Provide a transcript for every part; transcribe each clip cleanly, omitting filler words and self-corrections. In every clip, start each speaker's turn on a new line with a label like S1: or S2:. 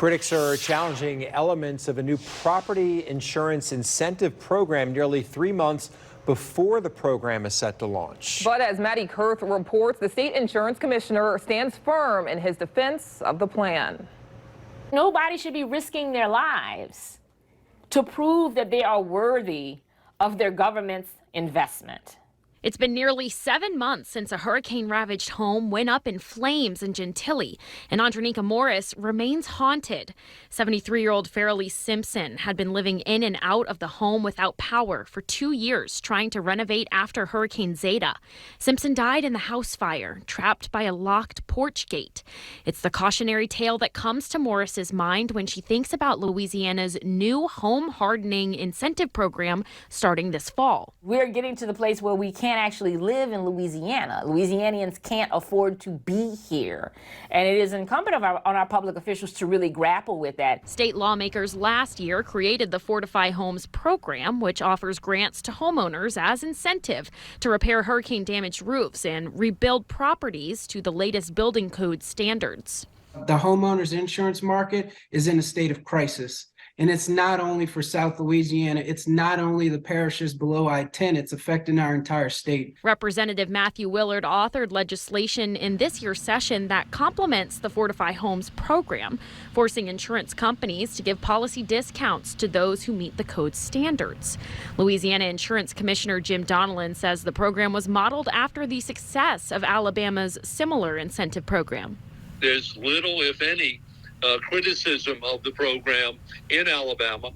S1: Critics are challenging elements of a new property insurance incentive program nearly 3 months before the program is set to launch.
S2: But as Maddie Kurth reports, the state insurance commissioner stands firm in his defense of the plan.
S3: Nobody should be risking their lives to prove that they are worthy of their government's investment.
S4: It's been nearly 7 months since a hurricane-ravaged home went up in flames in Gentilly, and Andronika Morris remains haunted. 73-year-old Farrelly Simpson had been living in and out of the home without power for 2 years, trying to renovate after Hurricane Zeta. Simpson died in the house fire, trapped by a locked porch gate. It's the cautionary tale that comes to Morris's mind when she thinks about Louisiana's new home hardening incentive program starting this fall.
S3: We're getting to the place where we can't actually live in Louisiana. Louisianians can't afford to be here. And it is incumbent on our public officials to really grapple with that.
S4: State lawmakers last year created the Fortified Homes program, which offers grants to homeowners as incentive to repair hurricane-damaged roofs and rebuild properties to the latest building code standards.
S5: The homeowners insurance market is in a state of crisis. And it's not only for South Louisiana, it's not only the parishes below I-10, it's affecting our entire state.
S4: Representative Matthew Willard authored legislation in this year's session that complements the Fortified Homes program, forcing insurance companies to give policy discounts to those who meet the code's standards. Louisiana Insurance Commissioner Jim Donnellan says the program was modeled after the success of Alabama's similar incentive program.
S6: There's little, if any, criticism of the program in Alabama.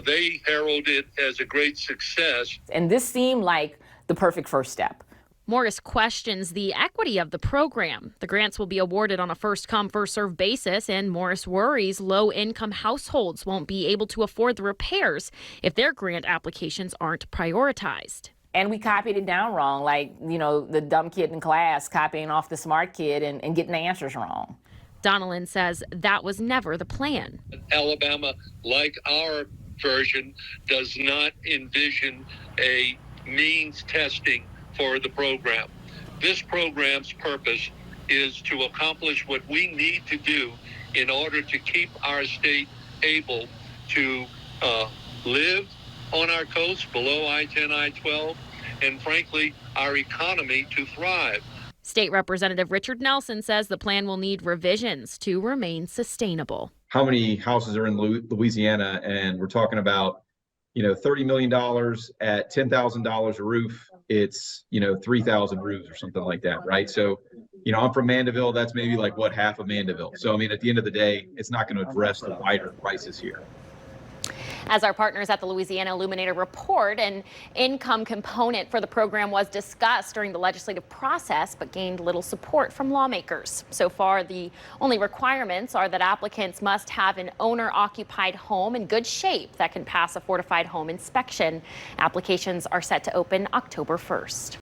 S6: They heralded it as a great success.
S3: And this seemed like the perfect first step.
S4: Morris questions the equity of the program. The grants will be awarded on a first-come, first-served basis, and Morris worries low-income households won't be able to afford the repairs if their grant applications aren't prioritized.
S3: And we copied it down wrong, like, the dumb kid in class copying off the smart kid and getting the answers wrong.
S4: Donnellan says that was never the plan.
S6: Alabama, like our version, does not envision a means testing for the program. This program's purpose is to accomplish what we need to do in order to keep our state able to live on our coast below I-10, I-12, and frankly, our economy to thrive.
S4: State Representative Richard Nelson says the plan will need revisions to remain sustainable.
S7: How many houses are in Louisiana? And we're talking about, $30 million at $10,000 a roof. It's, 3,000 roofs or something like that, right? So, I'm from Mandeville. That's maybe like half of Mandeville. So, at the end of the day, it's not going to address the wider crisis here.
S4: As our partners at the Louisiana Illuminator report, an income component for the program was discussed during the legislative process, but gained little support from lawmakers. So far, the only requirements are that applicants must have an owner-occupied home in good shape that can pass a fortified home inspection. Applications are set to open October 1st.